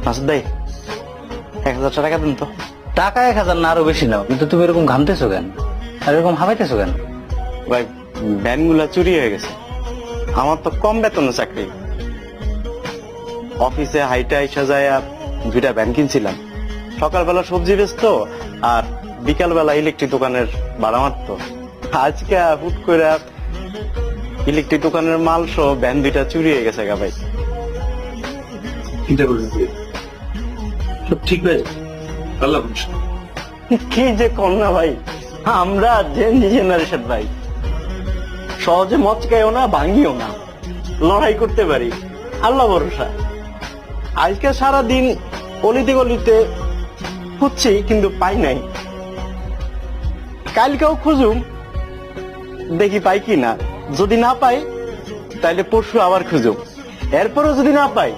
মাসুদ ভাই 1000 টাকা দিন তো। টাকা 1000 না আরো বেশি নাও, কিন্তু তুমি এরকম ঘামতেছো কেন আর এরকম হামাইতেছো কেন? ভাই ভ্যান গুলা চুরি হয়ে গেছে। আমার তো কম বেতনের চাকরি, অফিসে হাইটা আইসা যায় আর 2টা ভ্যান কিনছিলাম। সকালবেলা সবজি বেচতো আর বিকালবেলা ইলেকট্রিক দোকানের ভাড়া মারতো। আজকে হুট করে ইলেকট্রিক দোকানের মাল সহ ভ্যান 2টা চুরি হয়ে গেছে গা ভাই। চিন্তা করছিস সব ঠিক হয়ে যাবে, আল্লাহ ভরসা। কি যে কম না ভাই, আমরা জেনজি জেনারেশন ভাই, সহজে মচকাইও না ভাঙিও না, লড়াই করতে পারি, আল্লাহ ভরসা। আজকে সারাদিন অলিতে গলিতে খুঁজছি কিন্তু পাই নাই, কালকেও খুঁজুম দেখি পাই কি না। যদি না পাই তাইলে পরশু আবার খুঁজুম, এরপরও যদি না পাই